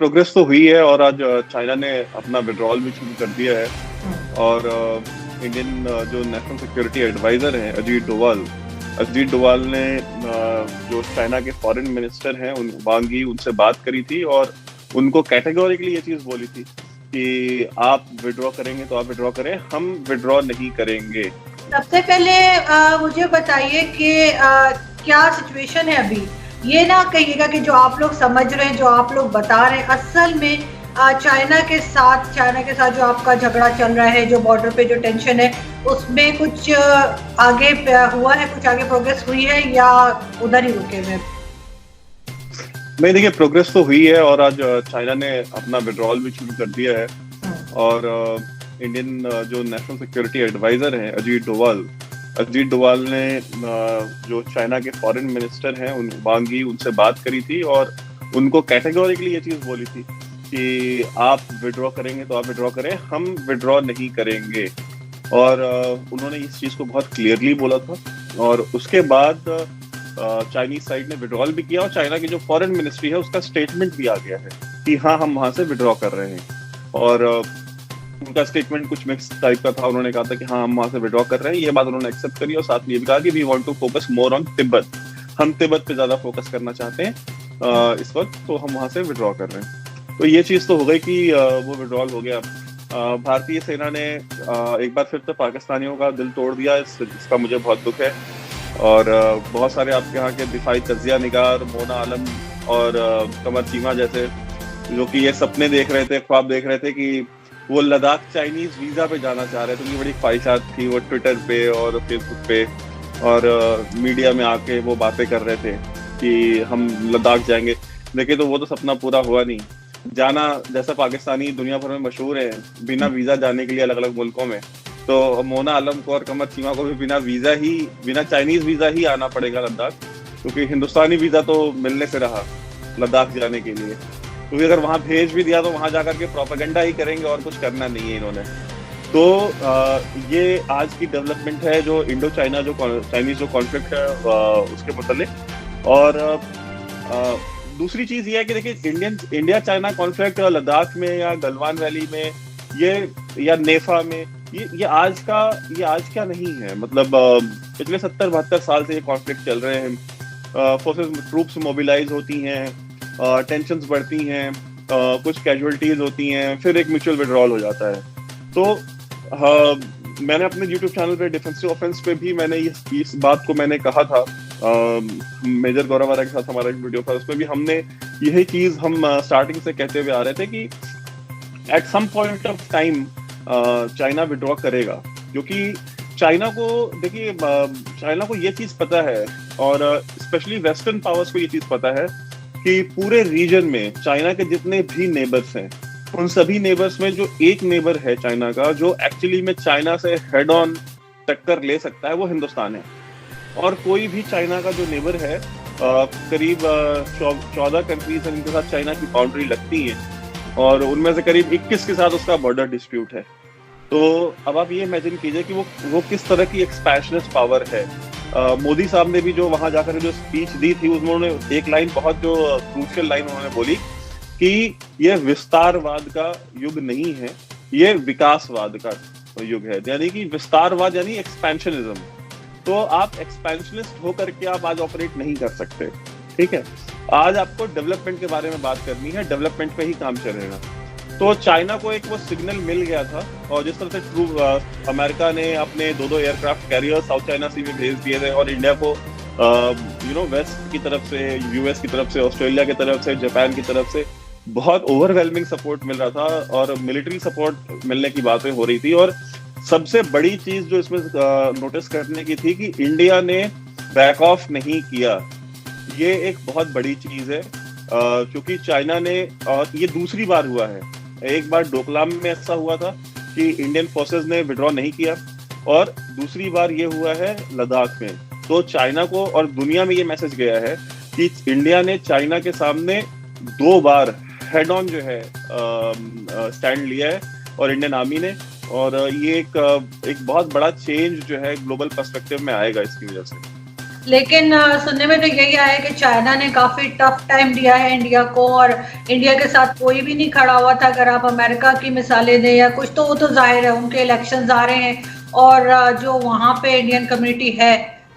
Progress तो हुई है और आज चाइना ने अपना विड्रॉल भी शुरू कर दिया है। और इंडियन जो नेशनल सिक्योरिटी एडवाइजर हैं अजीत डोवाल ने जो चाइना के फॉरेन मिनिस्टर हैं वांग यी उनसे बात करी थी और उनको कैटेगोरिकली ये चीज बोली थी कि आप विड्रॉ करेंगे तो आप विड्रॉ करें, हम विड्रॉ नहीं करेंगे। सबसे पहले मुझे बताइए कि क्या सिचुएशन है अभी। ये ना कहिएगा कि जो आप लोग समझ रहे हैं, जो आप लोग बता रहे हैं, असल में चाइना के साथ जो आपका झगड़ा चल रहा है, जो बॉर्डर पे जो टेंशन है, उसमें कुछ आगे हुआ है, कुछ आगे प्रोग्रेस हुई है या उधर ही रुके हुए? नहीं, देखिए प्रोग्रेस तो हुई है और आज चाइना ने अपना विड्रॉल भी शुरू कर दिया है। और इंडियन जो नेशनल सिक्योरिटी एडवाइजर हैं अजीत डोवाल ने जो चाइना के फॉरेन मिनिस्टर हैं वांग यी उनसे बात करी थी और उनको कैटेगोरिकली ये चीज बोली थी कि आप विड्रॉ करेंगे तो आप विड्रॉ करें, हम विड्रॉ नहीं करेंगे। और उन्होंने इस चीज को बहुत क्लियरली बोला था और उसके बाद चाइनीज साइड ने विड्रॉल भी किया और चाइना की जो फॉरेन मिनिस्ट्री है उसका स्टेटमेंट भी आ गया है कि हाँ, हम वहां से विड्रॉ कर रहे हैं। और उनका स्टेटमेंट कुछ मिक्स टाइप का था। उन्होंने कहा था कि हाँ, हम वहां से विड्रॉ कर रहे हैं, ये बात उन्होंने एक्सेप्ट करी और साथ में ये भी कहा कि we want to focus more on Tibet, हम तिब्बत पे ज्यादा फोकस करना चाहते हैं इस वक्त, तो हम वहां से विड्रॉ कर रहे हैं। तो ये चीज तो हो गई कि वो विड्रॉल हो गया। भारतीय सेना ने एक बार फिर से पाकिस्तानियों का दिल तोड़ दिया, इसका मुझे बहुत दुख है। और बहुत सारे आपके यहाँ के दिफाई तजिया निगार मोना आलम और कमर चीमा जैसे, जो कि ये सपने देख रहे थे, ख्वाब देख रहे थे कि वो लद्दाख चाइनीज वीजा पे जाना चाह रहे थे। उनकी बड़ी ख्वाहिशात थी, वो ट्विटर पे और फेसबुक पे और मीडिया में आके वो बातें कर रहे थे कि हम लद्दाख जाएंगे। देखिए, तो वो तो सपना पूरा हुआ नहीं। जाना, जैसा पाकिस्तानी दुनिया भर में मशहूर है बिना वीजा जाने के लिए अलग अलग मुल्कों में, तो मोना आलम को और कमर चीमा को भी बिना चाइनीज वीजा ही आना पड़ेगा लद्दाख, क्योंकि हिंदुस्तानी वीजा तो मिलने से रहा लद्दाख जाने के लिए। क्योंकि अगर वहां भेज भी दिया तो वहां जाकर के प्रोपेगेंडा ही करेंगे और कुछ करना नहीं है इन्होंने। तो ये आज की डेवलपमेंट है जो इंडो चाइना जो चाइनीज जो कॉन्फ्लिक्ट है उसके मुतालिक। और दूसरी चीज ये है कि देखिए, इंडिया चाइना कॉन्फ्लिक्ट लद्दाख में या गलवान वैली में ये या नेफा में ये आज का नहीं है। मतलब पिछले 70-72 साल से ये कॉन्फ्लिक्ट चल रहे हैं। फोर्सेस ट्रूप्स मोबिलाइज होती हैं, टेंशन्स बढ़ती हैं, कुछ कैजुअलिटीज होती हैं, फिर एक म्यूचुअल विड्रॉल हो जाता है। तो मैंने अपने YouTube चैनल पे डिफेंसिव ऑफेंस पे भी मैंने इस बात को मैंने कहा था। मेजर गौरव आर्या के साथ हमारा एक वीडियो था, उसमें भी हमने यही चीज हम स्टार्टिंग से कहते हुए आ रहे थे कि at some point of time China withdraw करेगा। क्योंकि चाइना को ये चीज पता है और स्पेशली वेस्टर्न पावर्स को ये चीज पता है कि पूरे रीजन में चाइना के जितने भी नेबर्स हैं, उन सभी नेबर्स में जो एक नेबर है चाइना का जो एक्चुअली में चाइना से हेड ऑन टक्कर ले सकता है, वो हिंदुस्तान है। और कोई भी चाइना का जो नेबर है, करीब 14 कंट्रीज हैं जिनके साथ चाइना की बाउंड्री लगती है और उनमें से करीब 21 के साथ उसका बॉर्डर डिस्प्यूट है। तो अब आप ये इमेजिन कीजिए कि वो किस तरह की एक्सपैशनिस्ट पावर है। मोदी साहब ने भी जो वहां जाकर जो स्पीच दी थी, उन्होंने एक लाइन, बहुत जो क्रूशियल लाइन उन्होंने बोली कि ये विस्तारवाद का युग नहीं है, ये विकासवाद का युग है। यानी कि विस्तारवाद यानी एक्सपेंशनिज्म। तो आप एक्सपेंशनिस्ट होकर के आप आज ऑपरेट नहीं कर सकते, ठीक है। आज आपको डेवलपमेंट के बारे में बात करनी है, डेवलपमेंट पे ही काम चलेगा। तो चाइना को एक वो सिग्नल मिल गया था और जिस तरह से अमेरिका ने अपने 2 एयरक्राफ्ट कैरियर साउथ चाइना सी में भेज दिए थे और इंडिया को वेस्ट की तरफ से, यूएस की तरफ से, ऑस्ट्रेलिया की तरफ से, जापान की तरफ से बहुत ओवरवेलमिंग सपोर्ट मिल रहा था और मिलिट्री सपोर्ट मिलने की बातें हो रही थी। और सबसे बड़ी चीज जो इसमें नोटिस करने की थी कि इंडिया ने बैक ऑफ नहीं किया। ये एक बहुत बड़ी चीज है क्योंकि चाइना ने, ये दूसरी बार हुआ है। एक बार डोकलाम में ऐसा हुआ था कि इंडियन फोर्सेस ने विड्रॉ नहीं किया और दूसरी बार ये हुआ है लद्दाख में। तो चाइना को और दुनिया में ये मैसेज गया है कि इंडिया ने चाइना के सामने 2 बार हेड ऑन जो है स्टैंड लिया है और इंडियन आर्मी ने। और ये एक बहुत बड़ा चेंज जो है ग्लोबल पर्सपेक्टिव में आएगा इसकी वजह से। लेकिन सुनने में तो यही आया कि चाइना ने काफी टफ टाइम दिया है इंडिया को, और इंडिया के साथ कोई भी नहीं खड़ा हुआ था। अगर आप अमेरिका की मिसालें दें या कुछ, तो वो तो जाहिर है उनके इलेक्शंस आ रहे हैं, और जो वहाँ पे इंडियन कम्युनिटी है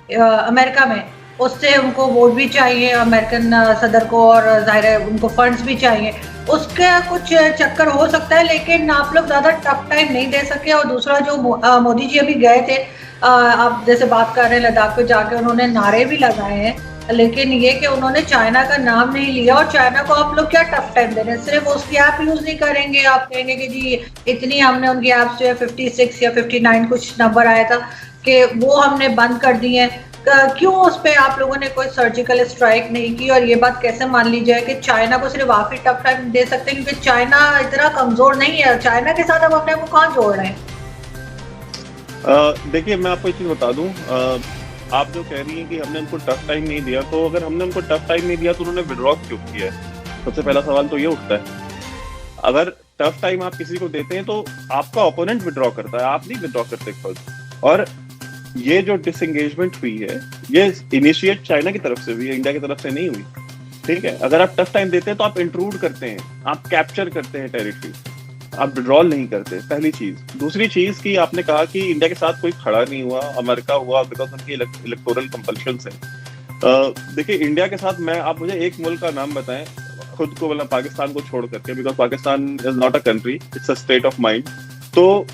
अमेरिका में, उससे उनको वोट भी चाहिए अमेरिकन सदर को, और जाहिर है उनको फंड्स भी चाहिए। उसका कुछ चक्कर हो सकता है, लेकिन आप लोग ज्यादा टफ टाइम नहीं दे सके। और दूसरा, जो मोदी जी अभी गए थे, आप जैसे बात कर रहे हैं लद्दाख पे जाके उन्होंने नारे भी लगाए हैं, लेकिन ये कि उन्होंने चाइना का नाम नहीं लिया। और चाइना को आप लोग क्या टफ टाइम दे रहे हैं? सिर्फ उसकी ऐप यूज नहीं करेंगे, आप कहेंगे कि जी इतनी हमने उनकी ऐप जो है 56 या 59 कुछ नंबर आया था कि वो हमने बंद कर दी है। क्यों उस पे आप लोगों ने कोई सर्जिकल स्ट्राइक नहीं की? और ये बात कैसे मान ली जाए कि चाइना को सिर्फ आप ही टफ टाइम दे सकते हैं, क्योंकि चाइना इतना कमजोर नहीं है। चाइना के साथ अब अपने को कहाँ जोड़ रहे हैं? देखिए, मैं आपको एक चीज बता दूं। आप जो कह रही हैं कि हमने उनको टफ टाइम नहीं दिया, तो अगर हमने उनको टफ टाइम नहीं दिया तो उन्होंने विड्रॉ क्यों किया है? सबसे पहला सवाल तो ये उठता है। अगर टफ टाइम आप किसी को देते हैं तो आपका ओपोनेंट विड्रॉ करता है, आप नहीं विड्रॉ करते खुद। और ये जो डिसएंगेजमेंट हुई है, ये इनिशिएट चाइना की तरफ से हुई है, इंडिया की तरफ से नहीं हुई। ठीक है, अगर आप टफ टाइम देते हैं तो आप इंट्रूड करते हैं, आप कैप्चर करते हैं टेरिटरी, आप विड्रॉल नहीं करते, पहली चीज। दूसरी चीज कि आपने कहा कि इंडिया के साथ कोई खड़ा नहीं हुआ, अमेरिका हुआ बिकॉज उनकी इलेक्टोरल कंपल्शन है। देखिए, इंडिया के साथ आप मुझे एक मुल्क का नाम बताएं, खुद को मतलब पाकिस्तान को छोड़ करके, because Pakistan is not a country, it's a state of mind. तो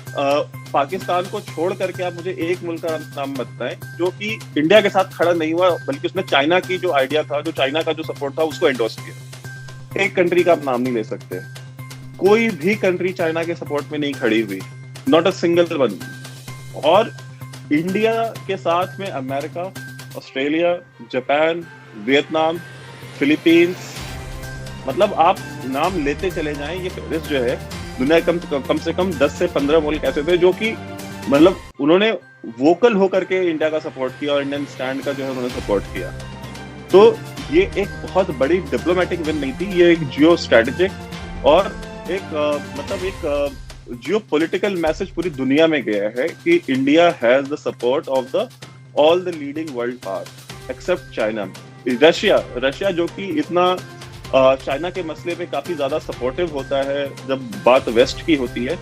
पाकिस्तान को छोड़ करके आप मुझे एक मुल्क का नाम बताएं जो कि इंडिया के साथ खड़ा नहीं हुआ, बल्कि उसने चाइना की जो आइडिया था, जो चाइना का जो सपोर्ट था, उसको एंडोर्स किया। एक कंट्री का आप नाम नहीं ले सकते। कोई भी कंट्री चाइना के सपोर्ट में नहीं खड़ी हुई, नॉट अ सिंगल वन। और इंडिया के साथ में America, Australia, Japan, Vietnam, Philippines, मतलब आप नाम लेते चले जाएं, ये फेरिस्त जो है, दुनिया कम से कम 10 से 15 मुल्क ऐसे थे जो कि मतलब उन्होंने वोकल होकर के इंडिया का सपोर्ट किया और इंडियन स्टैंड का जो है उन्होंने सपोर्ट किया। तो ये एक बहुत बड़ी डिप्लोमेटिक विन नहीं थी, ये एक जियो स्ट्रेटेजिक और एक जियो पॉलिटिकल मैसेज पूरी दुनिया में गया है कि India has the support of the all the leading world power accept China. Russia जो कि इतना चाइना के मसले पे काफी ज्यादा सपोर्टिव होता है जब बात वेस्ट की होती है,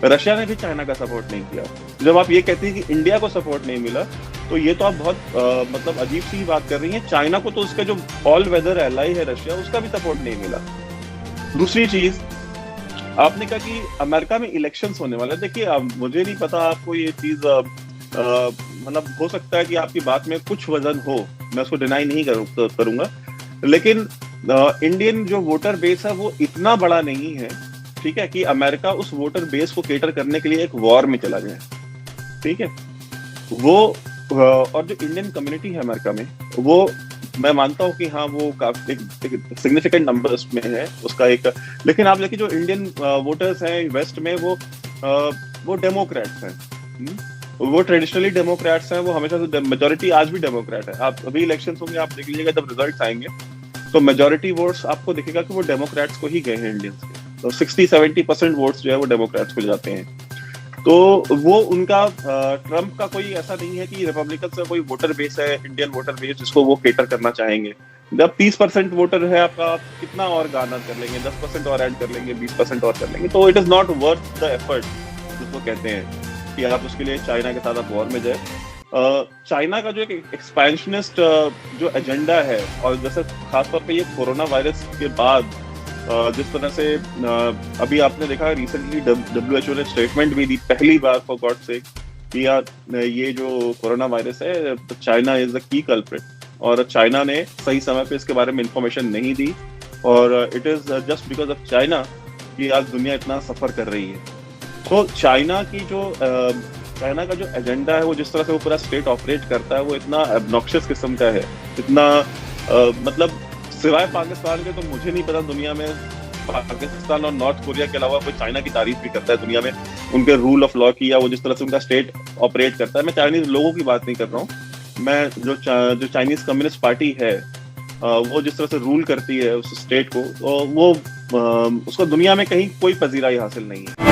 रशिया ने भी चाइना का सपोर्ट नहीं किया। जब आप ये कहती हैं कि इंडिया को सपोर्ट नहीं मिला, तो ये तो आप बहुत मतलब अजीब सी बात कर रही हैं। चाइना को तो उसका जो ऑल वेदर एलाई है रशिया, उसका भी सपोर्ट नहीं मिला। दूसरी चीज, आपने कहा कि अमेरिका में इलेक्शंस होने वाला है। देखिए, मुझे नहीं पता आपको ये चीज मतलब हो सकता है कि आपकी बात में कुछ वजन हो, मैं उसको डिनाई नहीं करूंगा, लेकिन इंडियन जो वोटर बेस है वो इतना बड़ा नहीं है, ठीक है, कि अमेरिका उस वोटर बेस को केटर करने के लिए एक वॉर में चला जाए। ठीक है, वो और जो इंडियन कम्युनिटी है अमेरिका में, वो मैं मानता हूँ कि हाँ, वो काफी एक सिग्निफिकेंट नंबर्स में है उसका एक। लेकिन आप देखिए, जो इंडियन वोटर्स हैं वेस्ट में, वो डेमोक्रेट्स हैं। वो ट्रेडिशनली डेमोक्रेट्स हैं, वो हमेशा से मेजोरिटी आज भी डेमोक्रेट है। आप अभी इलेक्शंस होंगे, आप देख लीजिएगा, जब रिजल्ट्स आएंगे तो मेजोरिटी वोट्स आपको दिखेगा कि वो डेमोक्रेट्स को ही गए हैं इंडियंस के। तो 60-70% वोट्स जो है वो डेमोक्रेट्स को जाते हैं। तो वो उनका ट्रम्प का कोई ऐसा नहीं है कि रिपब्लिकन से कोई वोटर बेस है, इंडियन वोटर बेस, जिसको वो केटर करना चाहेंगे। जब 30% वोटर है आपका, आप कितना और गार्नर कर लेंगे, 10% और ऐड कर लेंगे, 20% और कर लेंगे, तो it is not worth the effort जिसको कहते हैं कि आप उसके लिए चाइना के साथ आप वॉर में जाए। चाइना का जो एक एक्सपेंशनिस्ट जो एजेंडा है, और जैसे खासतौर पे ये कोरोना वायरस के बाद जिस तरह से अभी आपने देखा रिसेंटली WHO ने स्टेटमेंट भी दी पहली बार, फॉर गॉड सेक, कि यार ये जो कोरोना वायरस है, China is the key culprit, और चाइना ने सही समय पे इसके बारे में इंफॉर्मेशन नहीं दी, और it is just because of China कि आज दुनिया इतना सफर कर रही है। तो चाइना का जो एजेंडा है, वो जिस तरह से वो पूरा स्टेट ऑपरेट करता है, वो इतना एब्नॉक्शियस किस्म का है, इतना मतलब सिवाय पाकिस्तान के तो मुझे नहीं पता दुनिया में पाकिस्तान और नॉर्थ कोरिया के अलावा कोई चाइना की तारीफ भी करता है दुनिया में, उनके रूल ऑफ लॉ की, या वो जिस तरह से उनका स्टेट ऑपरेट करता है। मैं चाइनीज लोगों की बात नहीं कर रहा हूँ, मैं जो चाइनीज कम्युनिस्ट पार्टी है वो जिस तरह से रूल करती है उस स्टेट को, वो उसको दुनिया में कहीं कोई पजीराई हासिल नहीं है।